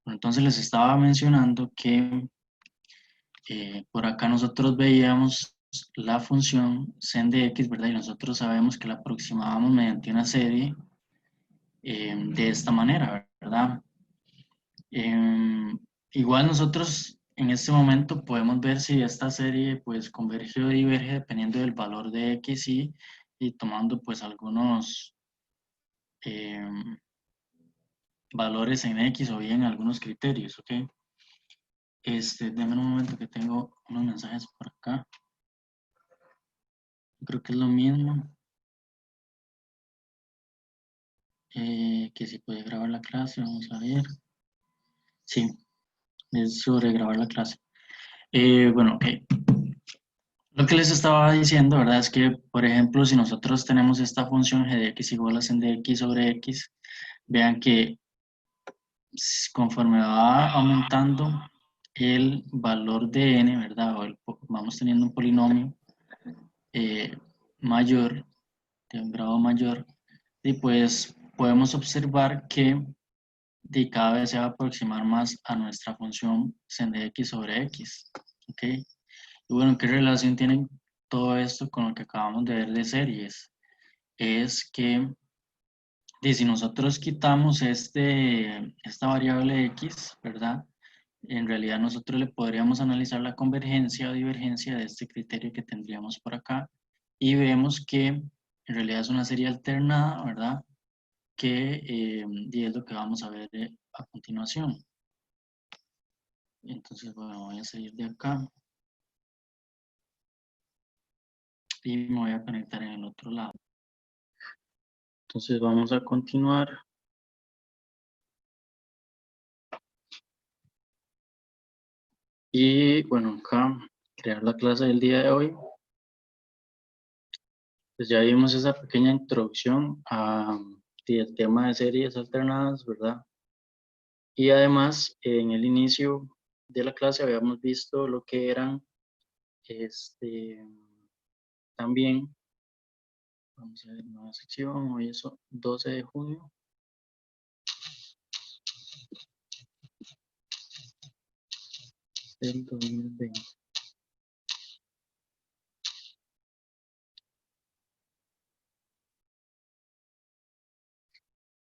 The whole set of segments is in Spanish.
Entonces les estaba mencionando que por acá nosotros veíamos la función sen de x, ¿verdad? Y nosotros sabemos que la aproximábamos mediante una serie de esta manera, ¿verdad? Igual nosotros en este momento podemos ver si esta serie pues converge o diverge dependiendo del valor de x y tomando pues algunos em, valores en x o bien algunos criterios, ¿ok? Denme un momento que tengo unos mensajes por acá. Creo que es lo mismo. Que si puede grabar la clase, vamos a ver. Sí, es sobre grabar la clase. Bueno, ok. Lo que les estaba diciendo, ¿verdad? Es que, por ejemplo, si nosotros tenemos esta función g de x igual a sen de x sobre x, vean que conforme va aumentando el valor de n, ¿verdad? Vamos teniendo un polinomio mayor, de un grado mayor, y pues podemos observar que cada vez se va a aproximar más a nuestra función sen de x sobre x, ¿ok? Y bueno, ¿qué relación tiene todo esto con lo que acabamos de ver de series? Es que si nosotros quitamos esta variable x, ¿verdad? En realidad nosotros le podríamos analizar la convergencia o divergencia de este criterio que tendríamos por acá y vemos que en realidad es una serie alternada, ¿verdad? Que y es lo que vamos a ver a continuación. Entonces, bueno, voy a salir de acá y me voy a conectar en el otro lado. Entonces vamos a continuar. Y bueno, acá crear la clase del día de hoy. Pues ya vimos esa pequeña introducción al tema de series alternadas, ¿verdad? Y además, en el inicio de la clase habíamos visto lo que eran, también, vamos a ver, nueva sección, hoy es 12 de junio. Del 2020.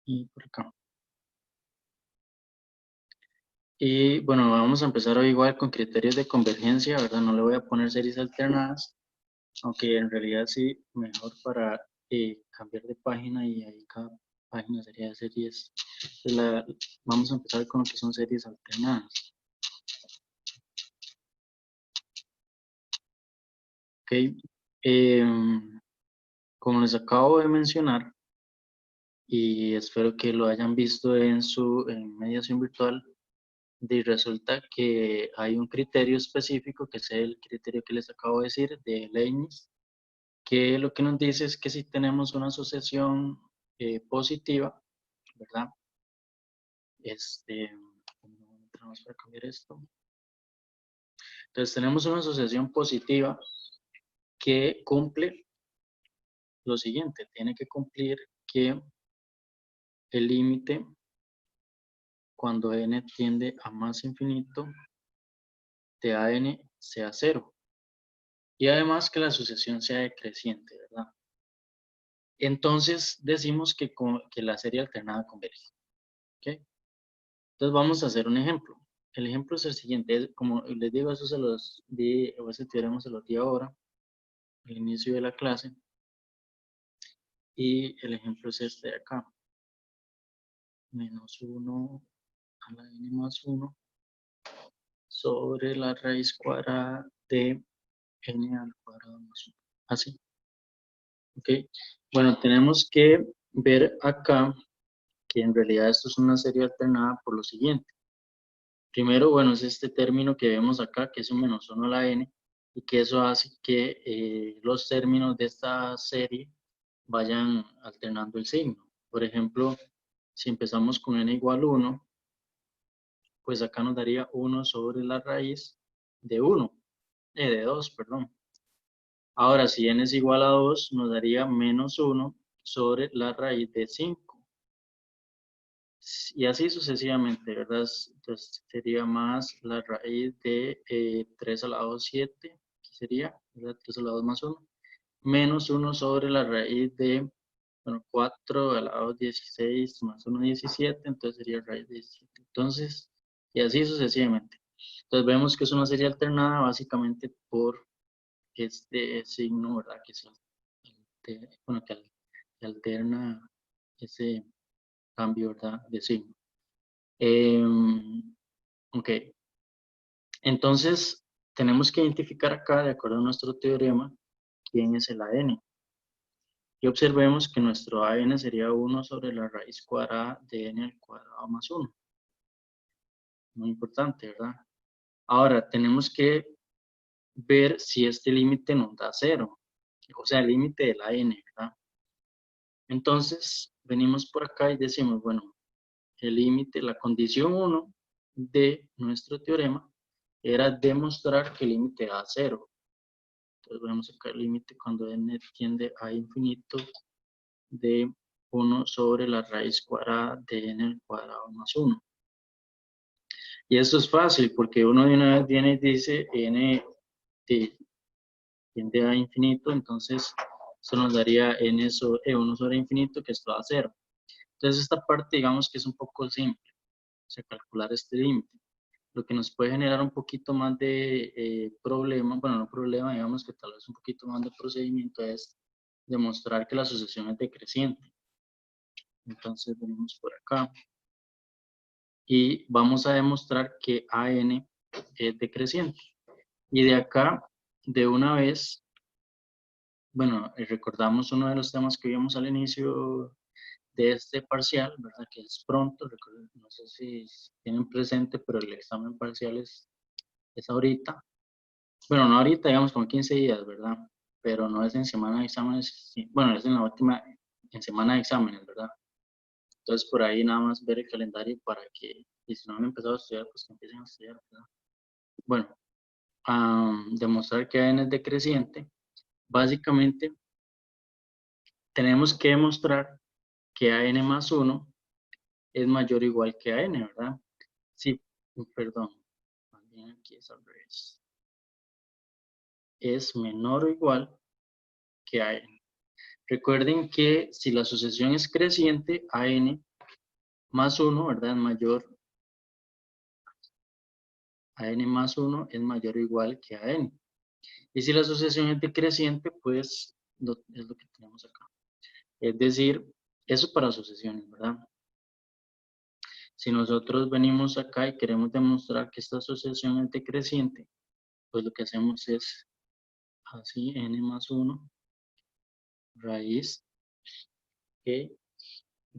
Y por acá. Y bueno, vamos a empezar hoy igual con criterios de convergencia, ¿verdad? No le voy a poner series alternadas, aunque en realidad sí, mejor para cambiar de página y ahí cada página sería de series. Vamos a empezar con lo que son series alternadas. Ok. Como les acabo de mencionar, y espero que lo hayan visto en mediación virtual, y resulta que hay un criterio específico, que es el criterio que les acabo de decir, de Leibniz, que lo que nos dice es que si tenemos una asociación positiva, ¿verdad? Vamos a cambiar esto. Entonces tenemos una asociación positiva que cumple lo siguiente, tiene que cumplir que el límite cuando n tiende a más infinito de an sea cero. Y además que la asociación sea decreciente, ¿verdad? Entonces decimos que la serie alternada converge. ¿Ok? Entonces vamos a hacer un ejemplo. El ejemplo es el siguiente. Como les digo, eso se los di, o ese teorema se los di ahora, al inicio de la clase. Y el ejemplo es este de acá. Menos 1 a la n más 1 sobre la raíz cuadrada de n al cuadrado más 1. Así. ¿Ok? Bueno, tenemos que ver acá que en realidad esto es una serie alternada por lo siguiente. Primero, bueno, es este término que vemos acá, que es un menos 1 a la n, y que eso hace que los términos de esta serie vayan alternando el signo. Por ejemplo, si empezamos con n igual 1, pues acá nos daría 1 sobre la raíz de 1, de 2, perdón. Ahora, si n es igual a 2, nos daría menos 1 sobre la raíz de 5. Y así sucesivamente, ¿verdad? Entonces sería más la raíz de 3 al lado 7, que sería, ¿verdad? 3 al lado más 1, menos 1 sobre la raíz de, bueno, 4 al lado 16 más 1, 17, entonces sería raíz de 17. Entonces, y así sucesivamente. Entonces vemos que es una serie alternada básicamente por este signo, ¿verdad? Que es bueno, que alterna ese cambio, ¿verdad? De signo. Ok, entonces tenemos que identificar acá, de acuerdo a nuestro teorema, quién es el AN. Y observemos que nuestro AN sería 1 sobre la raíz cuadrada de n al cuadrado más 1. Muy importante, ¿verdad? Ahora, tenemos que ver si este límite nos da 0. O sea, el límite del AN, ¿verdad? Entonces, venimos por acá y decimos, bueno, el límite, la condición 1 de nuestro teorema era demostrar que el límite da 0. Entonces vamos acá el límite cuando n tiende a infinito de 1 sobre la raíz cuadrada de n al cuadrado más 1. Y esto es fácil porque uno de una vez viene y dice n tiende a infinito, entonces eso nos daría n sobre 1 sobre infinito, que esto da 0. Entonces esta parte digamos que es un poco simple, o sea, calcular este límite. Lo que nos puede generar un poquito más de problema, bueno, no problema, digamos que tal vez un poquito más de procedimiento es demostrar que la sucesión es decreciente. Entonces venimos por acá y vamos a demostrar que AN es decreciente. Y de acá, de una vez, bueno, recordamos uno de los temas que vimos al inicio de este parcial, ¿verdad? Que es pronto, no sé si tienen presente, pero el examen parcial es ahorita. Bueno, no ahorita, digamos, como 15 días, ¿verdad? Pero no es en semana de exámenes, bueno, es en la última, en semana de exámenes, ¿verdad? Entonces, por ahí nada más ver el calendario para que, y si no han empezado a estudiar, pues que empiecen a estudiar, ¿verdad? Bueno, demostrar que AN es decreciente, básicamente tenemos que demostrar que AN más 1 es mayor o igual que AN, ¿verdad? Sí, perdón, también aquí es al revés. Es menor o igual que AN. Recuerden que si la sucesión es creciente, AN más 1, ¿verdad? AN más 1 es mayor o igual que AN. Y si la sucesión es decreciente, pues es lo que tenemos acá. Es decir, eso para sucesiones, ¿verdad? Si nosotros venimos acá y queremos demostrar que esta sucesión es decreciente, pues lo que hacemos es así, n más 1, raíz, que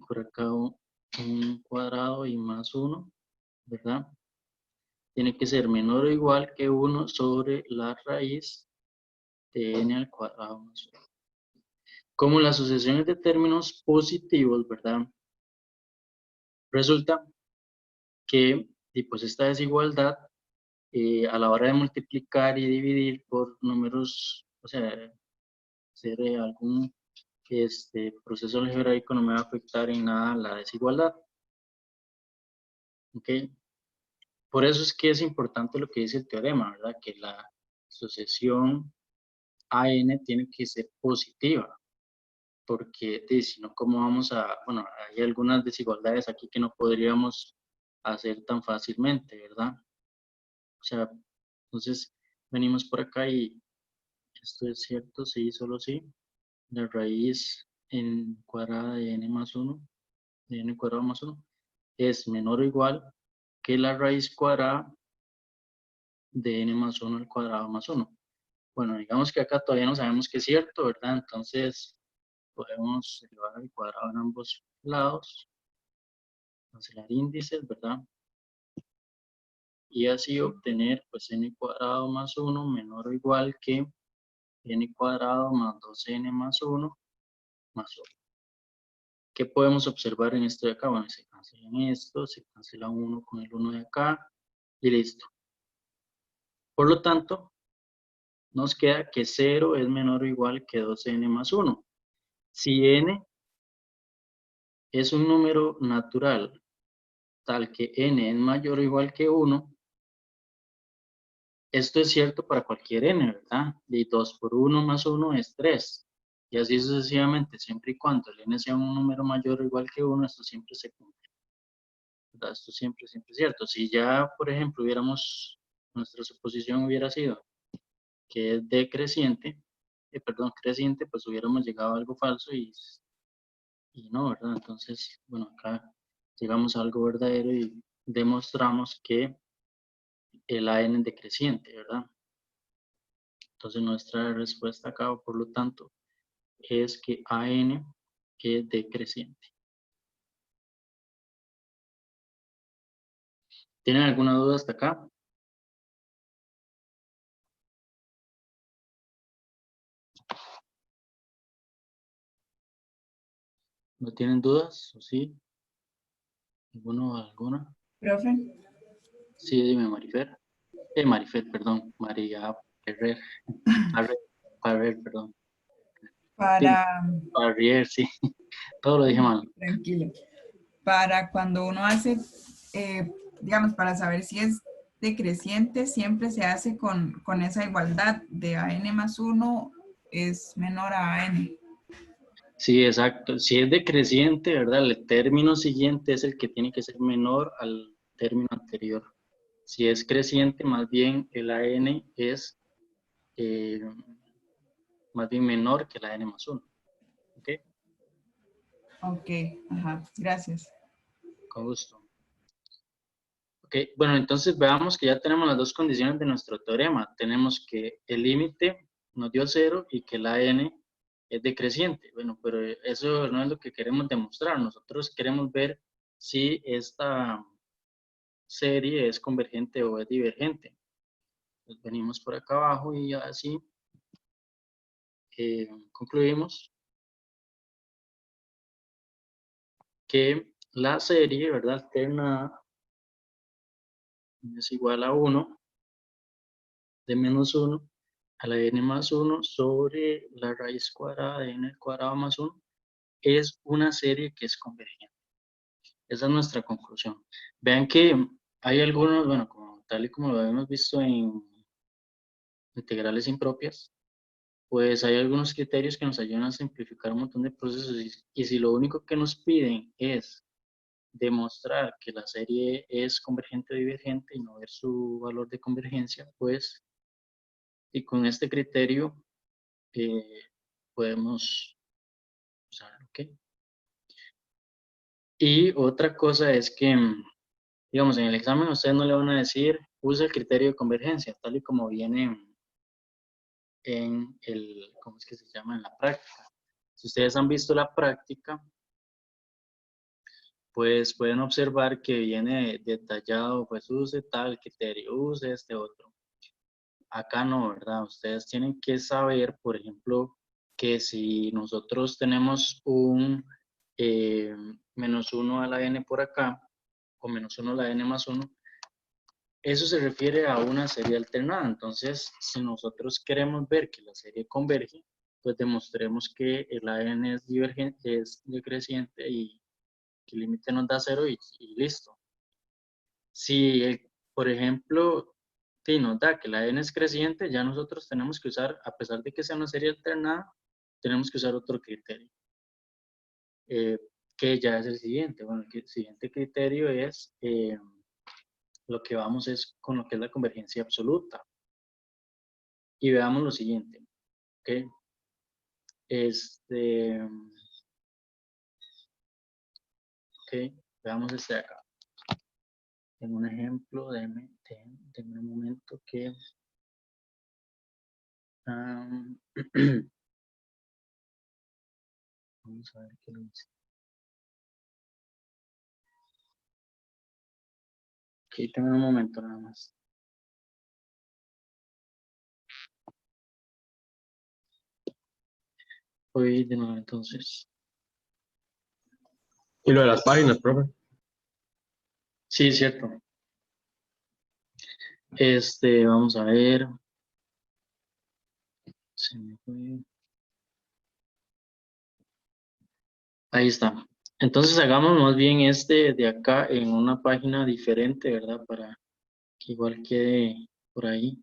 por acá un cuadrado y más 1, ¿verdad? Tiene que ser menor o igual que 1 sobre la raíz de n al cuadrado más 1. Como la sucesión es de términos positivos, ¿verdad? Resulta que pues esta desigualdad a la hora de multiplicar y dividir por números, o sea, hacer algún proceso algebraico no me va a afectar en nada la desigualdad. ¿Ok? Por eso es que es importante lo que dice el teorema, ¿verdad? Que la sucesión AN tiene que ser positiva, porque si no, ¿cómo vamos a, bueno, hay algunas desigualdades aquí que no podríamos hacer tan fácilmente, ¿verdad? O sea, entonces venimos por acá y esto es cierto, sí, solo sí. La raíz en cuadrada de n más 1, de n cuadrado más 1, es menor o igual que la raíz cuadrada de n más 1 al cuadrado más 1. Bueno, digamos que acá todavía no sabemos que es cierto, ¿verdad? Entonces podemos elevar al cuadrado en ambos lados, cancelar índices, ¿verdad? Y así obtener pues n cuadrado más 1 menor o igual que n cuadrado más 2n más 1 más 1. ¿Qué podemos observar en esto de acá? Bueno, se cancelan esto, se cancela 1 con el 1 de acá y listo. Por lo tanto, nos queda que 0 es menor o igual que 2n más 1. Si n es un número natural tal que n es mayor o igual que 1, esto es cierto para cualquier n, ¿verdad? Y 2 por 1 más 1 es 3. Y así sucesivamente, siempre y cuando el n sea un número mayor o igual que 1, esto siempre se cumple, ¿verdad? Esto siempre es cierto. Si ya, por ejemplo, nuestra suposición hubiera sido que es decreciente, creciente, pues hubiéramos llegado a algo falso y no, ¿verdad? Entonces, bueno, acá llegamos a algo verdadero y demostramos que el AN es decreciente, ¿verdad? Entonces nuestra respuesta acá, por lo tanto, es que AN es decreciente. ¿Tienen alguna duda hasta acá? ¿No tienen dudas? ¿O sí? ¿Alguno o alguna? Profe, Sí, dime, Marifer. Marifet, perdón. María Ferrer. Ferrer, perdón. Sí, para, Ferrer, sí. Todo lo dije mal. tranquilo, para cuando uno hace, digamos, para saber si es decreciente, siempre se hace con esa igualdad de AN más 1 es menor a AN. Sí, exacto. Si es decreciente, ¿verdad? El término siguiente es el que tiene que ser menor al término anterior. Si es creciente, más bien el AN es eh, más bien menor que la N más 1. ¿Ok? Ok, ajá, gracias. Con gusto. Ok, bueno, entonces veamos que ya tenemos las dos condiciones de nuestro teorema. Tenemos que el límite nos dio 0 y que la N es decreciente. Bueno, pero eso no es lo que queremos demostrar. Nosotros queremos ver si esta serie es convergente o es divergente. Entonces venimos por acá abajo y así concluimos que la serie, ¿verdad? Alternada es igual a 1 de menos 1 a la n más 1 sobre la raíz cuadrada de n al cuadrado más 1 es una serie que es convergente. Esa es nuestra conclusión. Vean que hay algunos, bueno, tal y como lo habíamos visto en integrales impropias, pues hay algunos criterios que nos ayudan a simplificar un montón de procesos y si lo único que nos piden es demostrar que la serie es convergente o divergente y no ver su valor de convergencia, pues y con este criterio podemos usarlo, ¿ok? Y otra cosa es que, digamos, en el examen ustedes no le van a decir, use el criterio de convergencia, tal y como viene en el, ¿cómo es que se llama? En la práctica. Si ustedes han visto la práctica, pues pueden observar que viene detallado, pues use tal criterio, use este otro. Acá no, ¿verdad? Ustedes tienen que saber, por ejemplo, que si nosotros tenemos un menos 1 a la n por acá, o menos 1 a la n más 1, eso se refiere a una serie alternada. Entonces, si nosotros queremos ver que la serie converge, pues demostremos que el n es divergente, es decreciente y que el límite nos da 0 y listo. Si, por ejemplo, si nos da que la n es creciente, ya nosotros tenemos que usar, a pesar de que sea una serie alternada, tenemos que usar otro criterio, que ya es el siguiente. Bueno, el siguiente criterio es, lo que vamos es con lo que es la convergencia absoluta. Y veamos lo siguiente, ¿ok? Ok, veamos este de acá. En un ejemplo, denme un momento que... vamos a ver qué lo dice. Ok, tengo un momento nada más. Voy de nuevo entonces. Y lo de las páginas, profe. Sí, es cierto. Vamos a ver. Se me fue. Ahí está. Entonces hagamos más bien este de acá en una página diferente, ¿verdad? Para que igual quede por ahí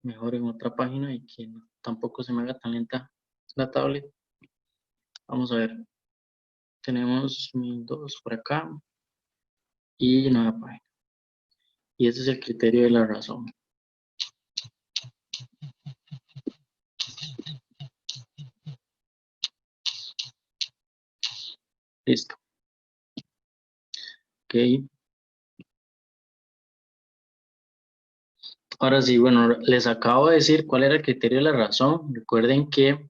mejor en otra página y que tampoco se me haga tan lenta la tablet. Vamos a ver. Tenemos 1002 por acá y nueva página. Y ese es el criterio de la razón. Listo. Ok. Ahora sí, bueno, les acabo de decir cuál era el criterio de la razón. Recuerden que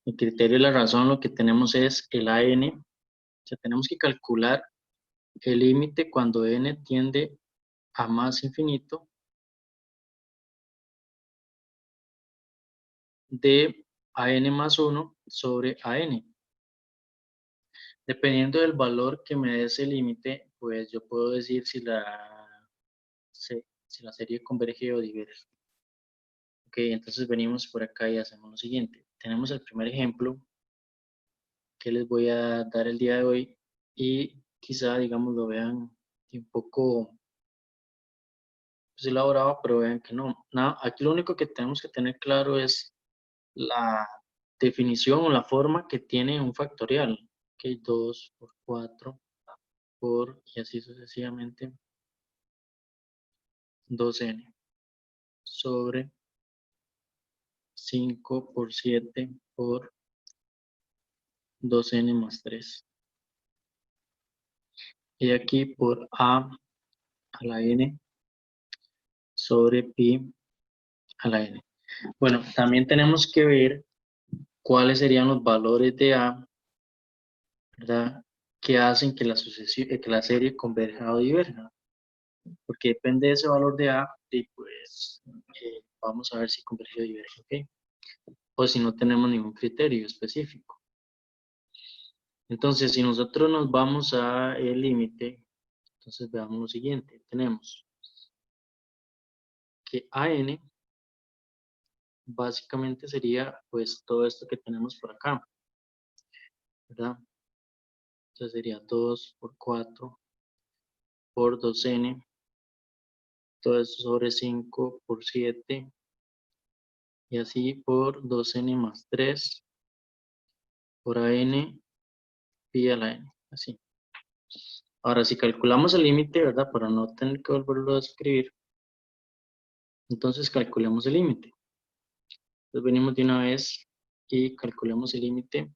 el criterio de la razón lo que tenemos es el AN. O sea, tenemos que calcular el límite cuando n tiende a más infinito de AN más 1 sobre AN. Dependiendo del valor que me dé ese límite, pues yo puedo decir si si la serie converge o diverge. Ok, entonces venimos por acá y hacemos lo siguiente. Tenemos el primer ejemplo que les voy a dar el día de hoy y quizá, digamos, lo vean un poco pues, elaborado, pero vean que no. Nada, aquí lo único que tenemos que tener claro es la definición o la forma que tiene un factorial. Ok, 2 por 4 por, y así sucesivamente, 2n sobre 5 por 7 por 2n más 3. Y aquí por a la n sobre pi a la n. Bueno, también tenemos que ver cuáles serían los valores de a, ¿verdad? Que hacen que que la serie converja o diverja. Porque depende de ese valor de a, y pues vamos a ver si converge o diverge, ¿ok? O si no tenemos ningún criterio específico. Entonces, si nosotros nos vamos a el límite, entonces veamos lo siguiente. Tenemos que AN básicamente sería pues todo esto que tenemos por acá, ¿verdad? Entonces sería 2 por 4 por 2n, todo esto sobre 5 por 7 y así por 2n más 3 por AN pi a la n, así. Ahora, si calculamos el límite, ¿verdad? Para no tener que volverlo a escribir, entonces calculemos el límite. Entonces venimos de una vez y calculemos el límite.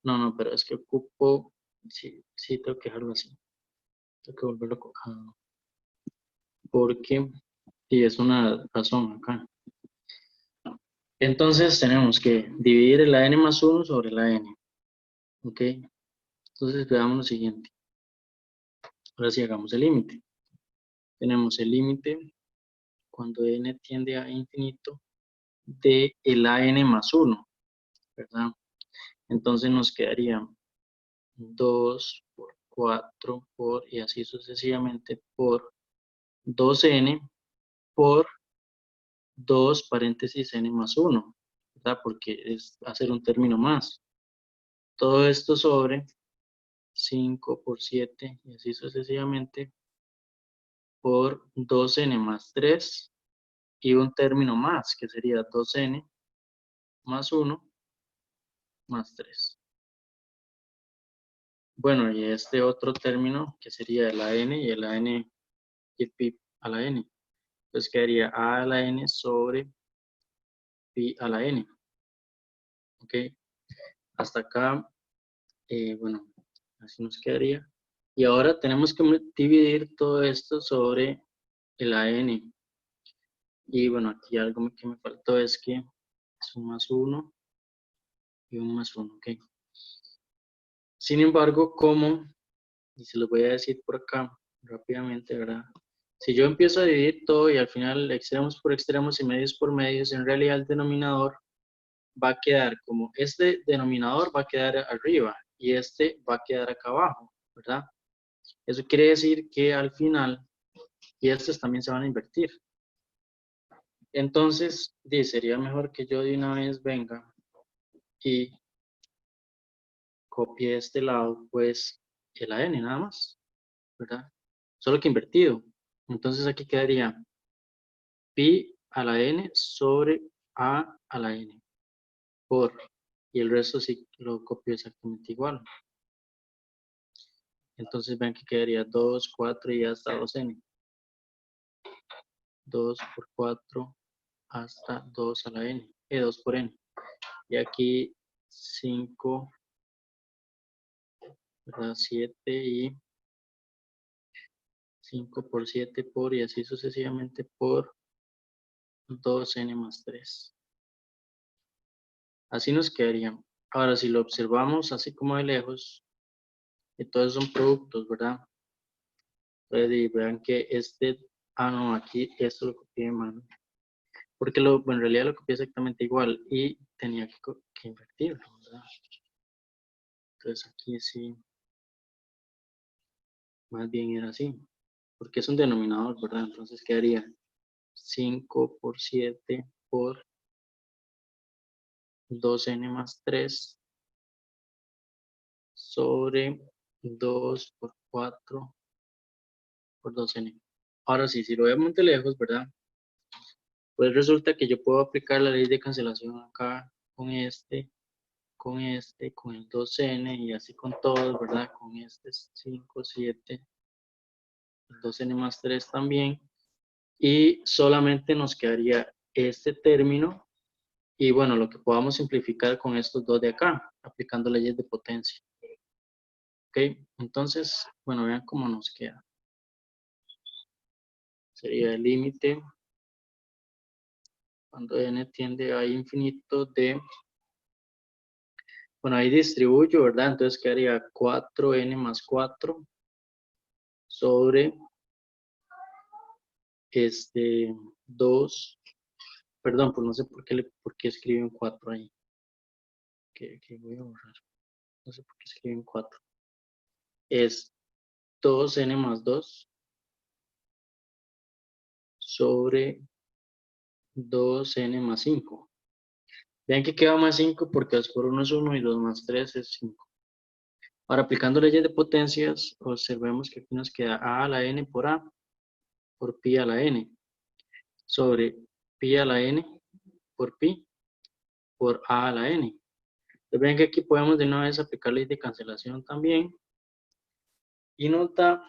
No, pero es que ocupo, sí, tengo que dejarlo así. Tengo que volverlo a porque, y es una razón acá. Entonces tenemos que dividir la n más 1 sobre la n. ¿Ok? Entonces veamos lo siguiente. Ahora sí hagamos el límite. Tenemos el límite cuando n tiende a infinito de el AN más 1, ¿verdad? Entonces nos quedaría 2 por 4 por, y así sucesivamente, por 2n por 2 paréntesis n más 1, ¿verdad? Porque es hacer un término más. Todo esto sobre 5 por 7 y así sucesivamente por 2n más 3 y un término más que sería 2n más 1 más 3. Bueno, y este otro término que sería el AN y el AN y pi a la n. Entonces quedaría a la n sobre pi a la n. ¿Ok? Hasta acá, bueno, así nos quedaría. Y ahora tenemos que dividir todo esto sobre el AN. Y bueno, aquí algo que me faltó es que es un más 1 y un más 1, ¿ok? Sin embargo, como, y se los voy a decir por acá rápidamente, ¿verdad? Si yo empiezo a dividir todo y al final extremos por extremos y medios por medios, en realidad el denominador va a quedar como, este denominador va a quedar arriba y este va a quedar acá abajo, ¿verdad? Eso quiere decir que al final, y estos también se van a invertir. Entonces, sería mejor que yo de una vez venga y copie de este lado, pues, el AN nada más, ¿verdad? Solo que invertido. Entonces aquí quedaría pi a la n sobre a la n por, y el resto sí lo copio exactamente igual. Entonces vean que quedaría 2, 4 y hasta 2n. 2 por 4 hasta 2 a la n, 2 por n. Y aquí 5, ¿verdad? 7 y 5 por 7 por y así sucesivamente por 2n más 3. Así nos quedaría. Ahora, si lo observamos así como de lejos, entonces son productos, ¿verdad? Entonces, y vean que no, aquí esto lo copié mal. Porque bueno, en realidad lo copié exactamente igual y tenía que invertirlo, ¿verdad? Entonces aquí sí, más bien era así. Porque es un denominador, ¿verdad? Entonces quedaría 5 por 7 por 2n más 3 sobre 2 por 4 por 2n. Ahora sí, si lo vemos de lejos, ¿verdad? Pues resulta que yo puedo aplicar la ley de cancelación acá con con el 2n y así con todos, ¿verdad? Con este 5, 7, el 2n más 3 también. Y solamente nos quedaría este término y bueno, lo que podamos simplificar con estos dos de acá, aplicando leyes de potencia. ¿Ok? Entonces, bueno, vean cómo nos queda. Sería el límite cuando n tiende a infinito de, bueno, ahí distribuyo, ¿verdad? Entonces quedaría 4n más 4 sobre 2, perdón, pues no sé por qué escriben 4 ahí, que voy a borrar, no sé por qué escriben 4. Es 2n más 2 sobre 2n más 5. Vean que queda más 5 porque 2 por 1 es 1 y 2 más 3 es 5. Ahora, aplicando leyes de potencias, observemos que aquí nos queda a la n por a por pi a la n sobre pi a la n por pi por a la n. Entonces, vean que aquí podemos de una vez aplicar ley de cancelación también y nos da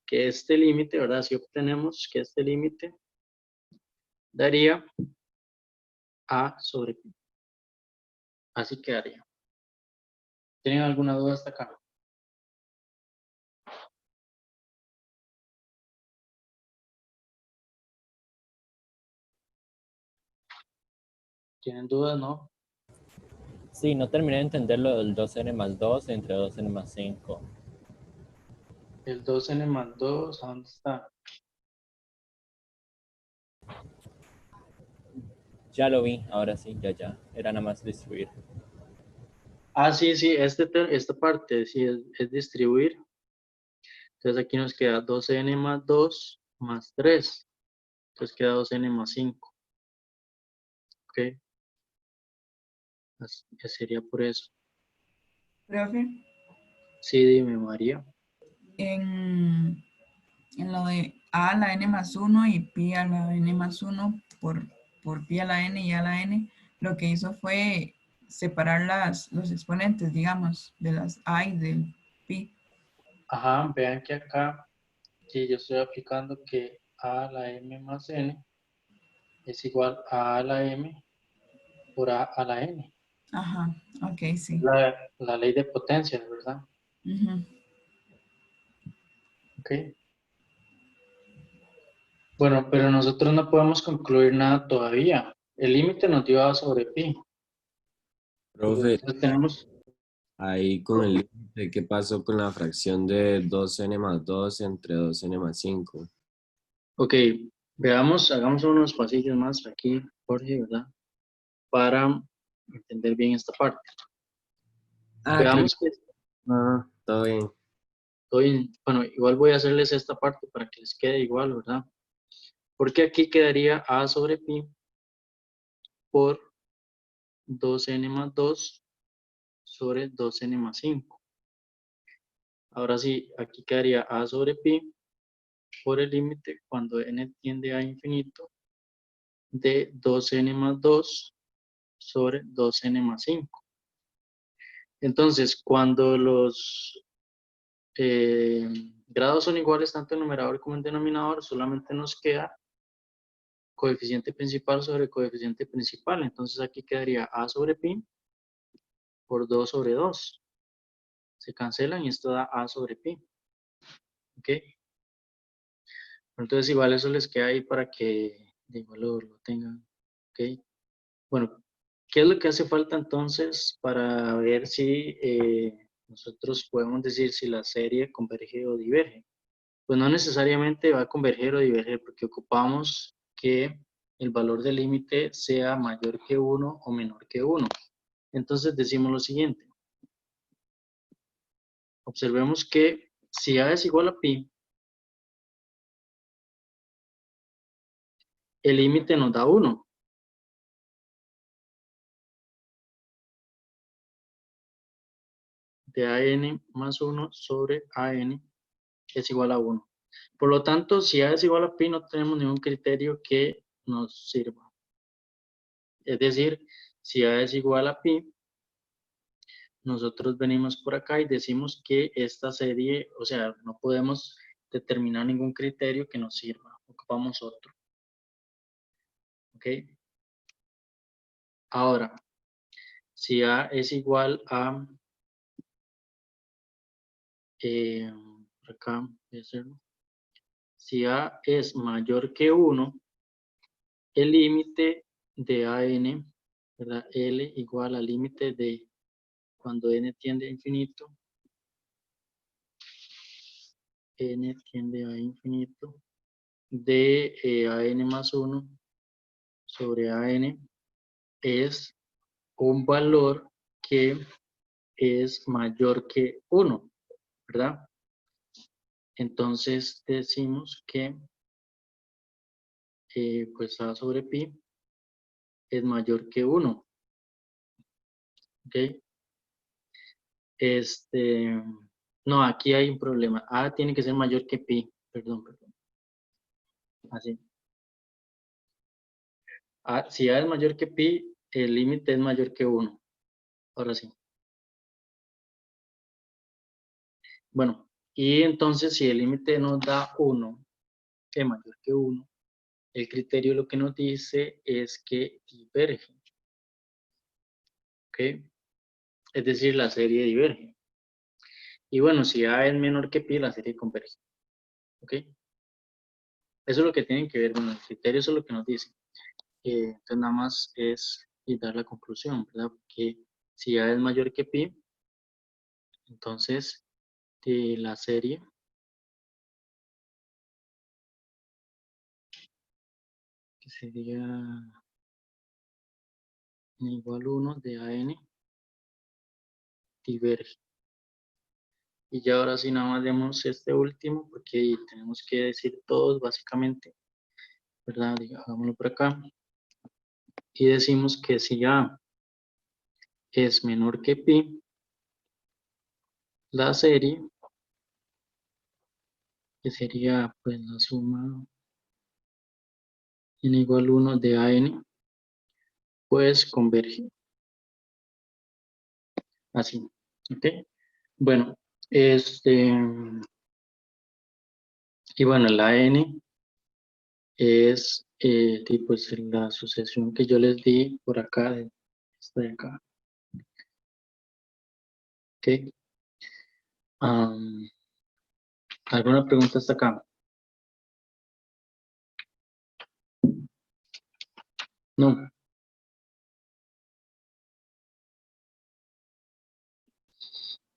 que este límite, ¿verdad? Si obtenemos que este límite daría a sobre pi. Así quedaría. ¿Tienen alguna duda hasta acá? ¿Tienen dudas, no? Sí, no terminé de entender lo del 2n más 2 entre 2n más 5. El 2n más 2, ¿a dónde está? Ya lo vi, ahora sí, ya. Era nada más distribuir. Ah, sí, sí, esta parte sí es distribuir. Entonces aquí nos queda 2n más 2 más 3. Entonces queda 2n más 5. ¿Ok? Así sería por eso. Profe, Sí, dime, María. en lo de a a la n más 1 y pi a la n más 1 por pi a la n y a la n, lo que hizo fue separar los exponentes, digamos, de las a y del pi. Ajá, vean que acá, sí, yo estoy aplicando que a a la m más n es igual a la m por a la n. Ajá, ok, sí. La ley de potencias, ¿verdad? Ujú. Ok. Bueno, pero nosotros no podemos concluir nada todavía. El límite nos dio a sobre pi. Profe, Entonces tenemos, ahí con el límite, ¿qué pasó con la fracción de 2n más 2 entre 2n más 5? ok, veamos, hagamos unos pasillos más aquí, Jorge, ¿verdad? Para entender bien esta parte. Ah, creo que Veamos que no, todo bien. bueno, igual voy a hacerles esta parte para que les quede igual, ¿verdad? Porque aquí quedaría a sobre pi por 2n más 2 sobre 2n más 5. Ahora sí, aquí quedaría a sobre pi por el límite cuando n tiende a infinito de 2n más 2 sobre 2n más 5. Entonces, cuando los grados son iguales tanto en numerador como en denominador, solamente nos queda coeficiente principal sobre coeficiente principal. Entonces aquí quedaría a sobre pi por 2 sobre 2. Se cancelan y esto da a sobre pi. ¿Ok? Entonces igual eso les queda ahí para que de igual lo tengan. ¿Ok? Bueno, ¿qué es lo que hace falta entonces para ver si nosotros podemos decir si la serie converge o diverge? Pues no necesariamente va a converger o diverger porque ocupamos que el valor del límite sea mayor que 1 o menor que 1. Entonces decimos lo siguiente. Observemos que si A es igual a pi, el límite nos da 1. De AN más 1 sobre AN es igual a 1. Por lo tanto, si A es igual a pi, no tenemos ningún criterio que nos sirva. Es decir, si A es igual a pi, nosotros venimos por acá y decimos que esta serie, o sea, no podemos determinar ningún criterio que nos sirva. Ocupamos otro. ¿Ok? Ahora, si A es igual a, por acá, voy a hacerlo. Si A es mayor que 1, el límite de AN, ¿verdad? L igual al límite de cuando n tiende a infinito, n tiende a infinito, de AN más 1 sobre AN es un valor que es mayor que 1, ¿verdad? Entonces decimos que pues A sobre pi es mayor que 1, ¿ok? No, aquí hay un problema. A tiene que ser mayor que pi, perdón. Así. Si A es mayor que pi, el límite es mayor que 1. Ahora sí. Bueno, y entonces si el límite nos da 1, es mayor que 1, el criterio lo que nos dice es que diverge. ¿Ok? Es decir, la serie diverge. Y bueno, si A es menor que pi, la serie converge. ¿Ok? Eso es lo que tienen que ver con el criterio, eso es lo que nos dice. Entonces nada más es y dar la conclusión, ¿verdad? Que si A es mayor que pi, entonces la serie que sería igual 1 de AN diverge. Y ya ahora sí nada más demos este último porque tenemos que decir todos básicamente, ¿verdad? Hagámoslo por acá. Y decimos que si A es menor que pi, la serie, que sería pues la suma n igual 1 de AN, pues converge. Así, ¿ok? Bueno, y bueno, la n es pues la sucesión que yo les di por acá, de esta de acá, ¿ok? ¿Alguna pregunta hasta acá? No.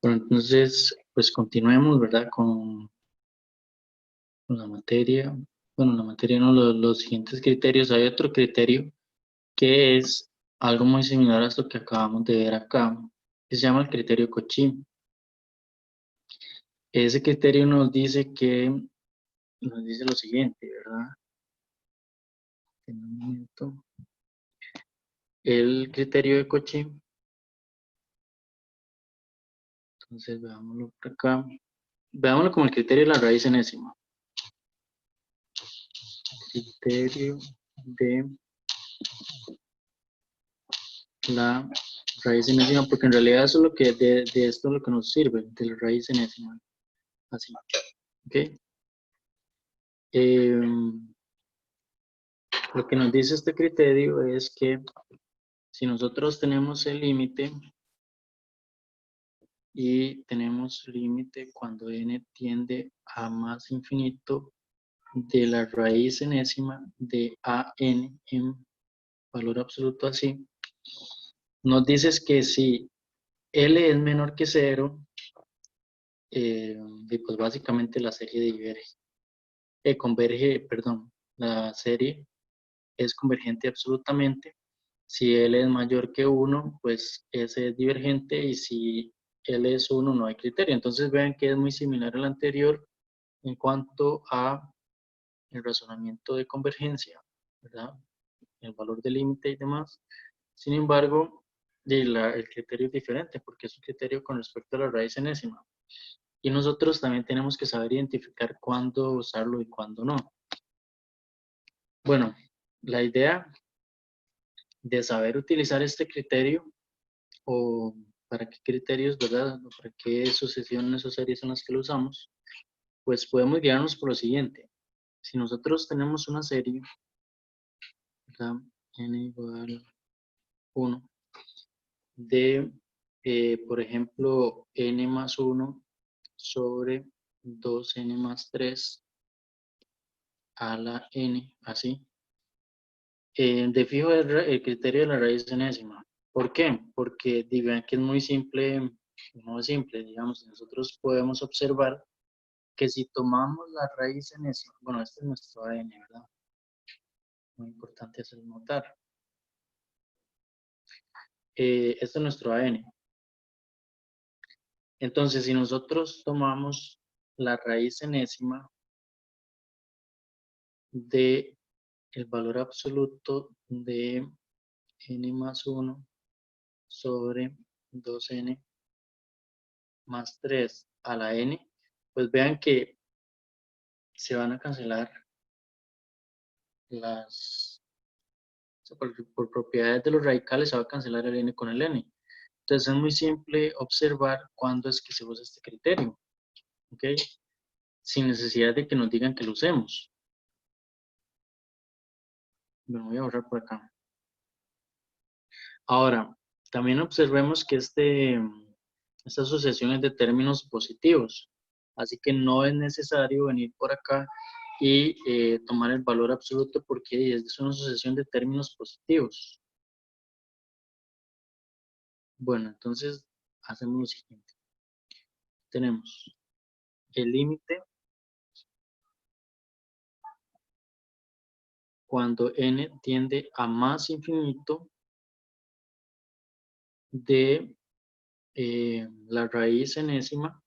Bueno, entonces, pues continuemos, ¿verdad? Con la materia. Bueno, la materia no, los siguientes criterios. Hay otro criterio que es algo muy similar a esto que acabamos de ver acá, que se llama el criterio Cauchy. Ese criterio nos dice lo siguiente, ¿verdad? En un momento. El criterio de Cauchy Entonces, veámoslo por acá. Veámoslo como el criterio de la raíz enésima. Criterio de la raíz enésima, porque en realidad eso es lo que, de esto es lo que nos sirve, de la raíz enésima. Así. ¿Ok? Lo que nos dice este criterio es que si nosotros tenemos el límite y tenemos límite cuando n tiende a más infinito de la raíz enésima de a n en valor absoluto así, nos dices que si L es menor que 0, y pues básicamente la serie diverge, converge, perdón, la serie es convergente absolutamente. Si L es mayor que 1, pues S es divergente, y si L es 1 no hay criterio. Entonces vean que es muy similar al anterior en cuanto a el razonamiento de convergencia, ¿verdad? El valor del límite y demás. Sin embargo, el criterio es diferente porque es un criterio con respecto a la raíz enésima. Y nosotros también tenemos que saber identificar cuándo usarlo y cuándo no. Bueno, la idea de saber utilizar este criterio, o para qué criterios, ¿verdad? O para qué sucesiones o series son las que lo usamos, pues podemos guiarnos por lo siguiente. Si nosotros tenemos una serie, ¿verdad? N igual 1, de, por ejemplo, n más 1 sobre 2n más 3 a la n, así. De fijo el criterio de la raíz enésima. ¿Por qué? Porque vean que es muy simple, no es simple, digamos, nosotros podemos observar que si tomamos la raíz enésima, bueno, este es nuestro AN, ¿verdad? Muy importante hacer notar. Este es nuestro AN. Entonces, si nosotros tomamos la raíz enésima de el valor absoluto de n más 1 sobre 2n más 3 a la n, pues vean que se van a cancelar por propiedades de los radicales, se va a cancelar el n con el n. Entonces es muy simple observar cuándo es que se usa este criterio, ¿ok? Sin necesidad de que nos digan que lo usemos. Me voy a borrar por acá. Ahora, también observemos que esta asociación es de términos positivos, así que no es necesario venir por acá y tomar el valor absoluto, porque es una asociación de términos positivos. Bueno, entonces hacemos lo siguiente. Tenemos el límite cuando n tiende a más infinito de la raíz enésima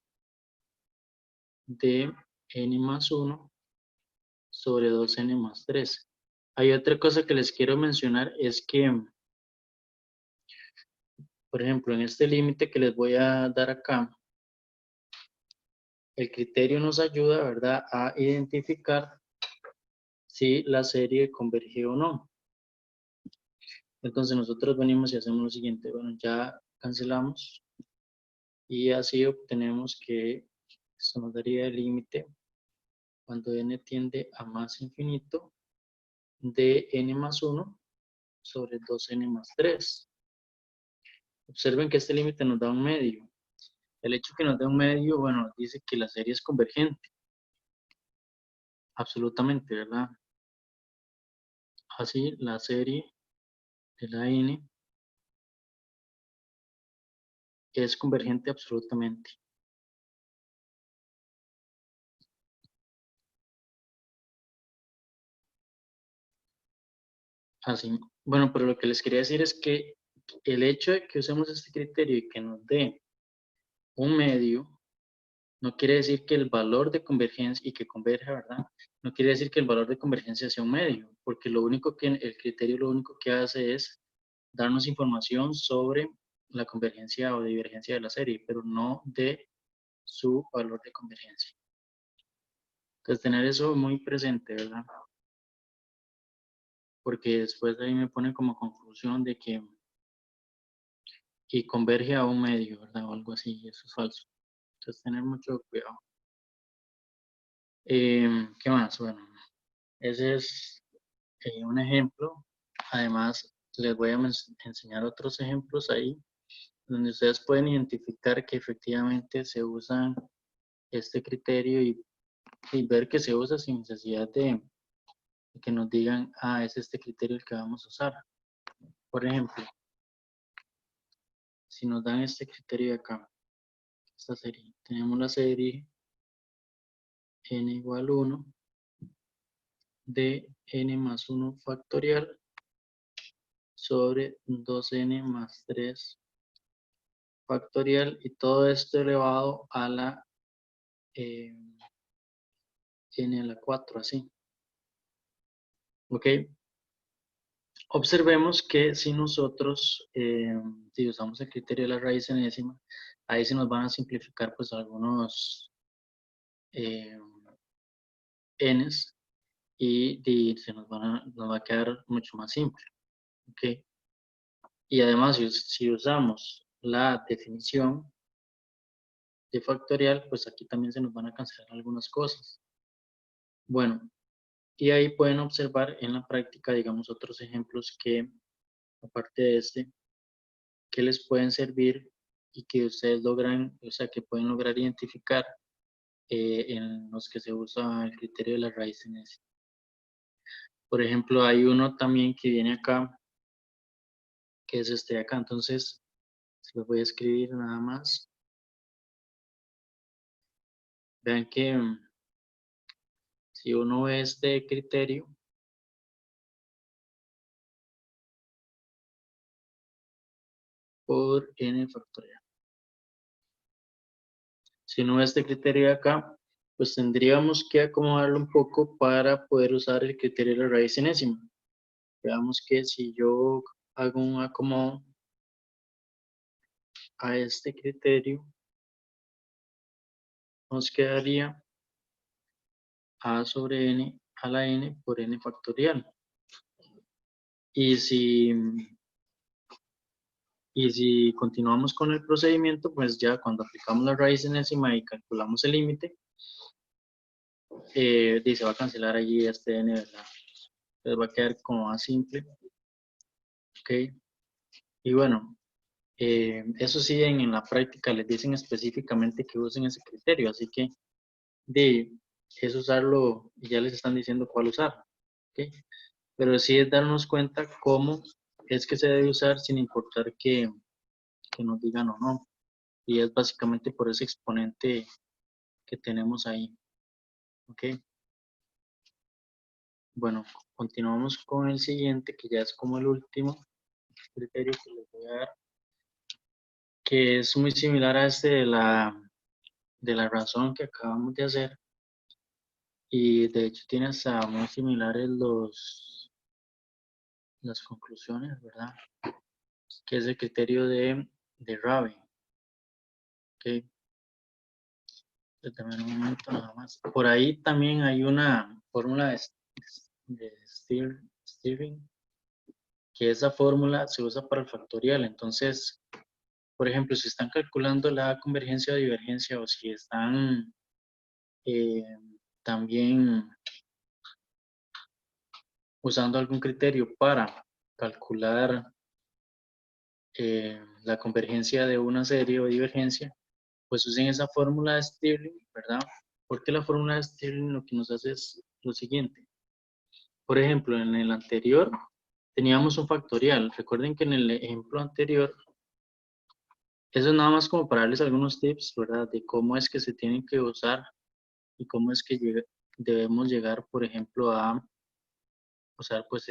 de n más 1 sobre 2n más 3. Hay otra cosa que les quiero mencionar, es que, por ejemplo, en este límite que les voy a dar acá, el criterio nos ayuda, ¿verdad?, a identificar si la serie converge o no. Entonces nosotros venimos y hacemos lo siguiente. Bueno, ya cancelamos y así obtenemos que esto nos daría el límite cuando n tiende a más infinito de n más 1 sobre 2n más 3. Observen que este límite nos da un medio. El hecho que nos dé un medio, bueno, dice que la serie es convergente. Absolutamente, ¿verdad? Así, la serie de la n es convergente absolutamente. Así. Bueno, pero lo que les quería decir es que el hecho de que usemos este criterio y que nos dé un medio, no quiere decir que el valor de convergencia, y que converja, ¿verdad? No quiere decir que el valor de convergencia sea un medio, porque lo único que el criterio lo único que hace es darnos información sobre la convergencia o divergencia de la serie, pero no de su valor de convergencia. Entonces, tener eso muy presente, ¿verdad? Porque después de ahí me pone como conclusión de que y converge a un medio, ¿verdad? O algo así, y eso es falso. Entonces, tener mucho cuidado. ¿Qué más? Bueno, ese es un ejemplo. Además, les voy a enseñar otros ejemplos ahí, donde ustedes pueden identificar que efectivamente se usa este criterio y ver que se usa sin necesidad de que nos digan, ah, es este criterio el que vamos a usar. Por ejemplo, si nos dan este criterio de acá, esta serie, tenemos la serie n igual 1 de n más 1 factorial sobre 2n más 3 factorial y todo esto elevado a la n a la 4, así. ¿Ok? Observemos que si nosotros, si usamos el criterio de la raíz enésima, ahí se nos van a simplificar pues algunos n's y se nos va a quedar mucho más simple. ¿Ok? Y además, si usamos la definición de factorial, pues aquí también se nos van a cancelar algunas cosas. Bueno, y ahí pueden observar en la práctica, digamos, otros ejemplos que, aparte de este, que les pueden servir y que ustedes logran, o sea, que pueden lograr identificar en los que se usa el criterio de la raíz en ese. Por ejemplo, hay uno también que viene acá, que es este de acá, entonces, se los voy a escribir nada más. Vean que si uno ve este criterio, por n factorial. Si uno ve este criterio de acá, pues tendríamos que acomodarlo un poco para poder usar el criterio de la raíz enésima. Veamos que si yo hago un acomodo a este criterio, nos quedaría a sobre n a la n por n factorial. Y si continuamos con el procedimiento, pues ya cuando aplicamos la raíz enésima y calculamos el límite, se va a cancelar allí este n, ¿verdad? Entonces va a quedar como más simple. Ok. Y bueno, eso sí, en la práctica les dicen específicamente que usen ese criterio, así que es usarlo y ya les están diciendo cuál usar. ¿Ok? Pero sí es darnos cuenta cómo es que se debe usar sin importar que nos digan o no. Y es básicamente por ese exponente que tenemos ahí. ¿Ok? Bueno, continuamos con el siguiente, que ya es como el último criterio que les voy a dar, que es muy similar a este de la razón que acabamos de hacer. Y de hecho tiene hasta muy similares las conclusiones, ¿verdad? Que es el criterio de Rabi. ¿Ok? También un momento nada más. Por ahí también hay una fórmula de Stirling, que esa fórmula se usa para el factorial. Entonces, por ejemplo, si están calculando la convergencia o divergencia o si están también usando algún criterio para calcular la convergencia de una serie o divergencia, pues usen esa fórmula de Stirling, ¿verdad? Porque la fórmula de Stirling lo que nos hace es lo siguiente. Por ejemplo, en el anterior teníamos un factorial. Recuerden que en el ejemplo anterior, eso es nada más como para darles algunos tips, ¿verdad? De cómo es que se tienen que usar y cómo es que debemos llegar, por ejemplo, a usar pues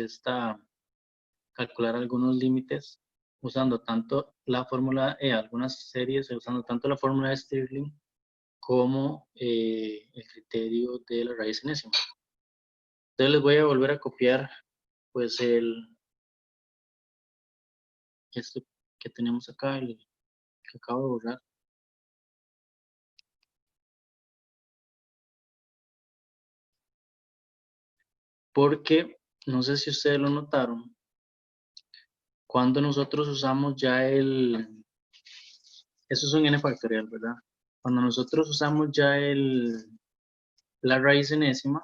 calcular algunos límites usando tanto la fórmula, algunas series usando tanto la fórmula de Stirling como el criterio de la raíz enésima. Entonces les voy a volver a copiar pues esto que tenemos acá, el que acabo de borrar. Porque, no sé si ustedes lo notaron, cuando nosotros usamos ya eso es un n factorial, ¿verdad? Cuando nosotros usamos ya la raíz enésima,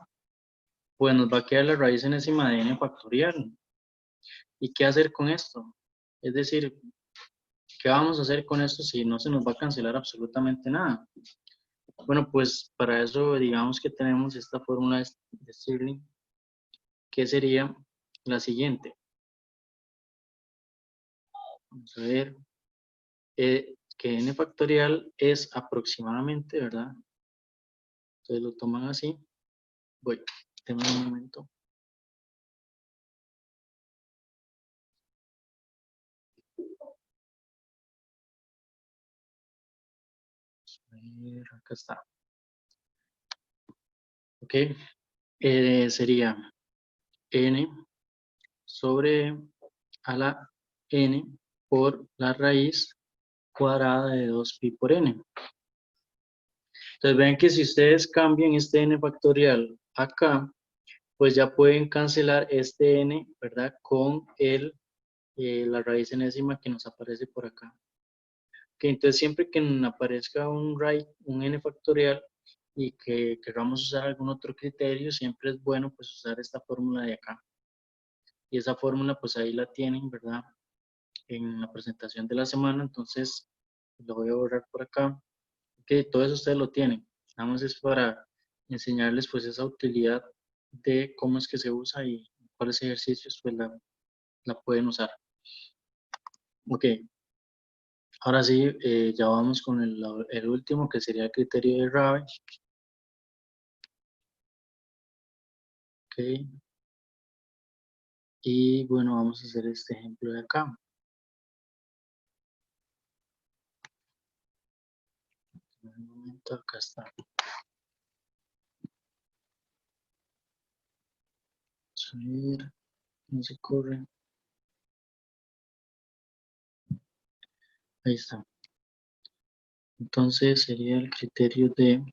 pues nos va a quedar la raíz enésima de n factorial. ¿Y qué hacer con esto? Es decir, ¿qué vamos a hacer con esto si no se nos va a cancelar absolutamente nada? Bueno, pues para eso digamos que tenemos esta fórmula de Stirling, que sería la siguiente. Vamos a ver, que n factorial es aproximadamente, ¿verdad? Entonces lo toman así. Voy, denme un momento. A ver, acá está. Ok, sería n sobre a la n por la raíz cuadrada de 2pi por n. Entonces ven que si ustedes cambian este n factorial acá, pues ya pueden cancelar este n, ¿verdad? Con la raíz enésima que nos aparece por acá. Okay, entonces siempre que aparezca un n factorial y que queramos usar algún otro criterio, siempre es bueno pues usar esta fórmula de acá. Y esa fórmula pues ahí la tienen, ¿verdad? En la presentación de la semana, entonces lo voy a borrar por acá. Ok, todo eso ustedes lo tienen. Nada más es para enseñarles pues esa utilidad de cómo es que se usa y cuáles ejercicios pues la pueden usar. Ok, ahora sí, ya vamos con el último que sería el criterio de Rabe. Ok, y bueno, vamos a hacer este ejemplo de acá. Un momento, acá está. Vamos a ver, no se corre. Ahí está. Entonces sería el criterio de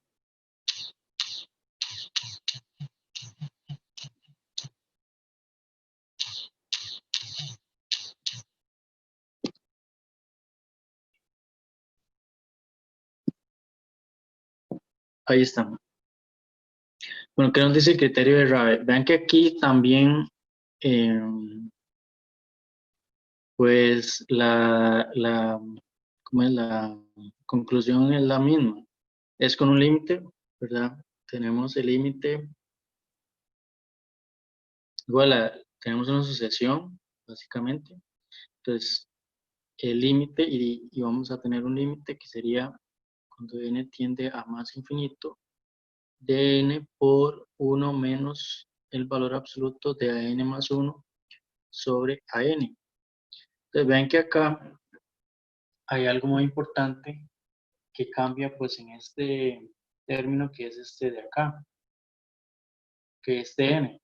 ahí está. Bueno, ¿qué nos dice el criterio de Rabe? Vean que aquí también, pues, ¿cómo es? La conclusión es la misma. Es con un límite, ¿verdad? Tenemos el límite, igual tenemos una sucesión, básicamente. Entonces, el límite, y vamos a tener un límite que sería cuando n tiende a más infinito, de n por 1 menos el valor absoluto de an más 1 sobre an. Entonces ven que acá hay algo muy importante que cambia pues en este término que es este de acá, que es dn.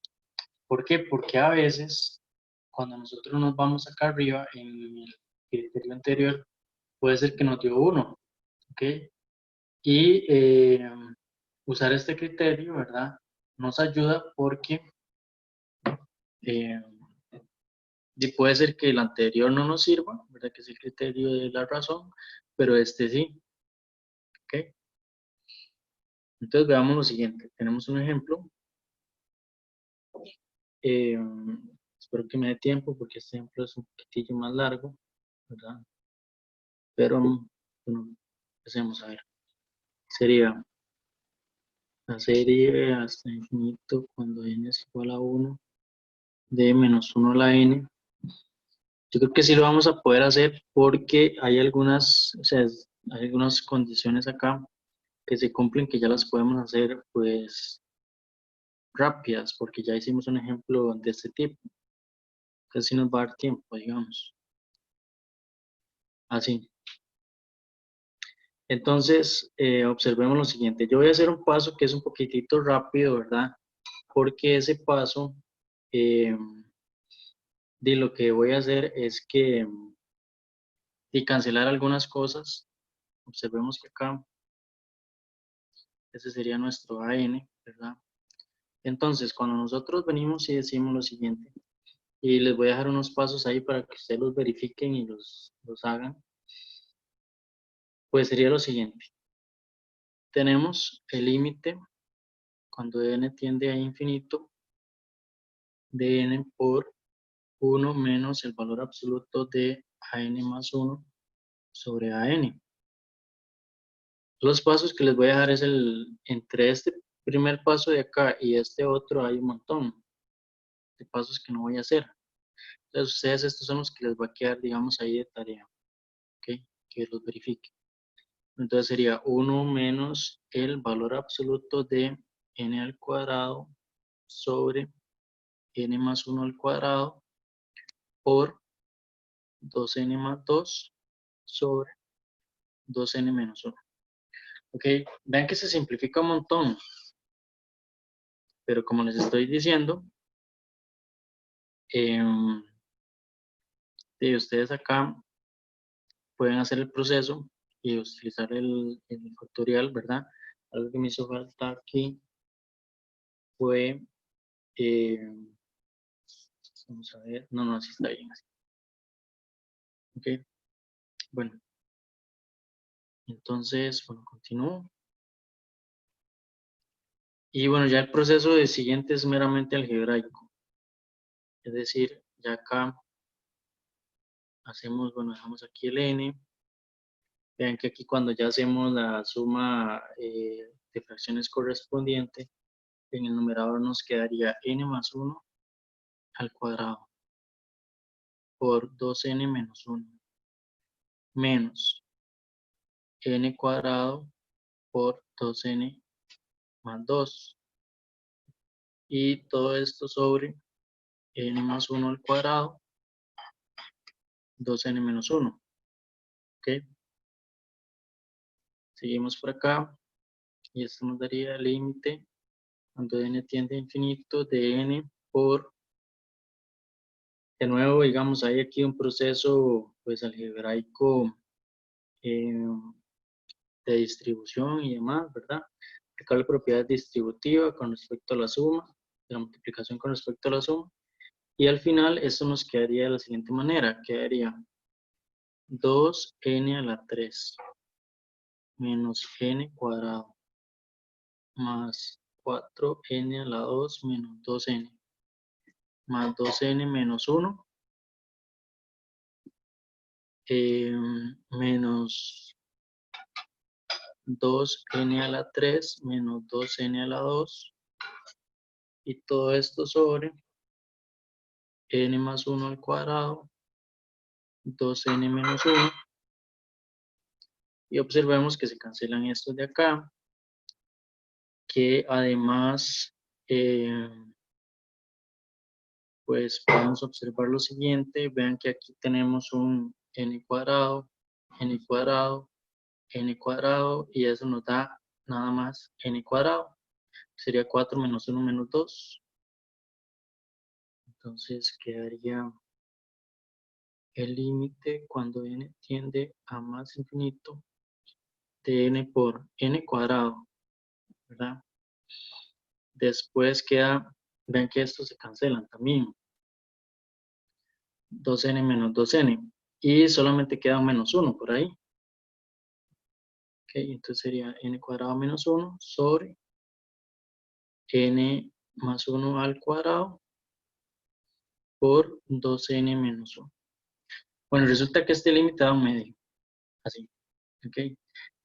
¿Por qué? Porque a veces cuando nosotros nos vamos acá arriba en el criterio anterior puede ser que nos dio 1, ¿ok? Y usar este criterio, ¿verdad? Nos ayuda porque eh, y puede ser que el anterior no nos sirva, ¿verdad? Que es el criterio de la razón, pero este sí, ¿ok? Entonces veamos lo siguiente. Tenemos un ejemplo. Eh, espero que me dé tiempo porque este ejemplo es un poquitillo más largo, ¿verdad? Pero, bueno, empecemos a ver. Sería la serie hasta infinito cuando n es igual a 1 de menos 1 a la n. Yo creo que sí lo vamos a poder hacer porque hay algunas, o sea, hay algunas condiciones acá que se cumplen que ya las podemos hacer pues rápidas porque ya hicimos un ejemplo de este tipo. Casi nos va a dar tiempo, digamos. Así. Entonces, observemos lo siguiente. Yo voy a hacer un paso que es un poquitito rápido, ¿verdad? Porque ese paso, de lo que voy a hacer es que y cancelar algunas cosas. Observemos que acá, ese sería nuestro AN, ¿verdad? Entonces, cuando nosotros venimos y decimos lo siguiente, y les voy a dejar unos pasos ahí para que ustedes los verifiquen y los hagan, pues sería lo siguiente. Tenemos el límite, cuando n tiende a infinito, de n por 1 menos el valor absoluto de an más 1 sobre an. Los pasos que les voy a dejar es entre este primer paso de acá y este otro hay un montón de pasos que no voy a hacer. Entonces ustedes estos son los que les va a quedar, digamos, ahí de tarea, ¿ok? Que los verifiquen. Entonces sería 1 menos el valor absoluto de n al cuadrado sobre n más 1 al cuadrado por 2n más 2 sobre 2n menos 1. Ok, vean que se simplifica un montón, pero como les estoy diciendo, ustedes acá pueden hacer el proceso y utilizar el factorial, ¿verdad? Algo que me hizo falta aquí fue, vamos a ver, no, así está bien. Así. Ok, bueno, entonces, bueno, continúo. Y bueno, ya el proceso de siguiente es meramente algebraico. Es decir, ya acá hacemos, bueno, dejamos aquí el n. Vean que aquí cuando ya hacemos la suma de fracciones correspondiente, en el numerador nos quedaría n más 1 al cuadrado por 2n menos 1 menos n cuadrado por 2n más 2. Y todo esto sobre n más 1 al cuadrado, 2n menos 1. ¿Ok? Seguimos por acá. Y esto nos daría el límite cuando n tiende a infinito de n por, de nuevo, digamos, hay aquí un proceso pues algebraico de distribución y demás, ¿verdad? Aplicar la propiedad distributiva con respecto a la suma, de la multiplicación con respecto a la suma. Y al final esto nos quedaría de la siguiente manera, quedaría 2n a la 3 menos n cuadrado más 4n a la 2 menos 2n más 2n menos 1 menos 2n a la 3 menos 2n a la 2 y todo esto sobre n más 1 al cuadrado 2n menos 1 y observemos que se cancelan estos de acá, que además pues podemos observar lo siguiente. Vean que aquí tenemos un n cuadrado, n cuadrado, n cuadrado, y eso nos da nada más n cuadrado. Sería 4 menos 1 menos 2. Entonces quedaría el límite cuando n tiende a más infinito de n por n cuadrado, ¿verdad? Después queda, ven que estos se cancelan también. 2n menos 2n. Y solamente queda un menos 1 por ahí. Ok, entonces sería n cuadrado menos 1 sobre n más 1 al cuadrado por 2n menos 1. Bueno, resulta que este límite da un medio. Así. Ok.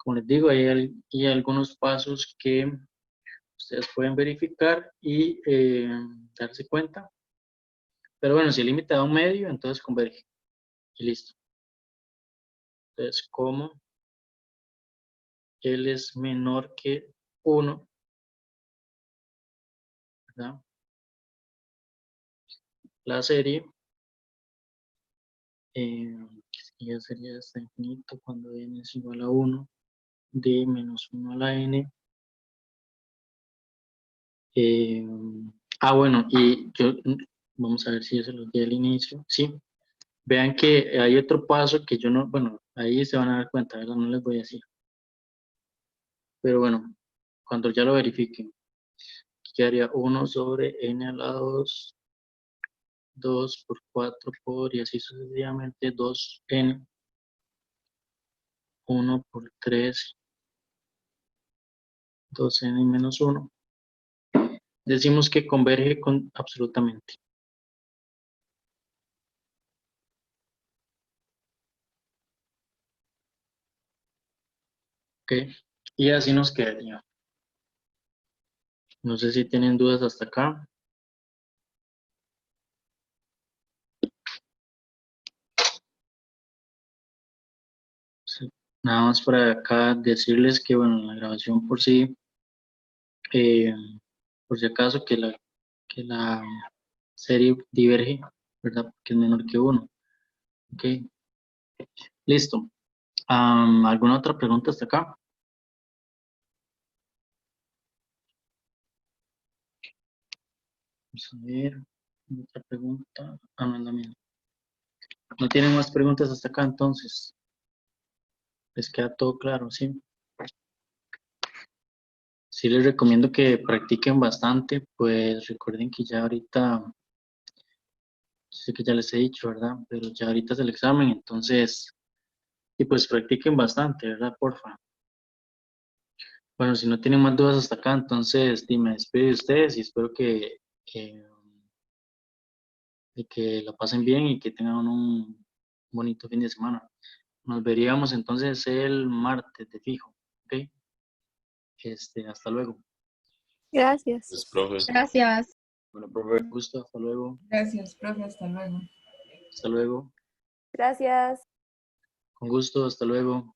Como les digo, hay algunos pasos que ustedes pueden verificar y darse cuenta. Pero bueno, si el límite da un medio, entonces converge. Y listo. Entonces, como L es menor que 1, ¿verdad? La serie ya sería hasta infinito cuando n es igual a 1, de menos 1 a la n. Bueno, y yo, vamos a ver si yo se los di al inicio. Sí, Vean que hay otro paso que yo no, bueno, ahí se van a dar cuenta, ¿verdad? No les voy a decir. Pero bueno, cuando ya lo verifiquen, quedaría 1 sobre n a la 2, 2 por 4 por, y así sucesivamente, 2n, 1 por 3, 2n menos 1. Decimos que converge con absolutamente. ¿Ok? Y así nos quedaría. No sé si tienen dudas hasta acá. Sí. Nada más para acá decirles que, bueno, la grabación por sí, eh, por si acaso que la serie diverge, ¿verdad? Que es menor que 1. ¿Ok? Listo. ¿Alguna otra pregunta hasta acá? Vamos a ver. Otra pregunta. No es la mía. ¿No tienen más preguntas hasta acá entonces? ¿Les queda todo claro? Sí. Sí les recomiendo que practiquen bastante, pues recuerden que ya ahorita, sé que ya les he dicho, ¿verdad? Pero ya ahorita es el examen, entonces, y pues practiquen bastante, ¿verdad? Porfa. Bueno, si no tienen más dudas hasta acá, entonces, me despido de ustedes y espero que, de que la pasen bien y que tengan un bonito fin de semana. Nos veríamos entonces el martes de fijo, ¿ok? Hasta luego. Gracias. Pues, profe. Gracias. Bueno, profe, gusto, hasta luego. Gracias, profe. Hasta luego. Hasta luego. Gracias. Con gusto, hasta luego.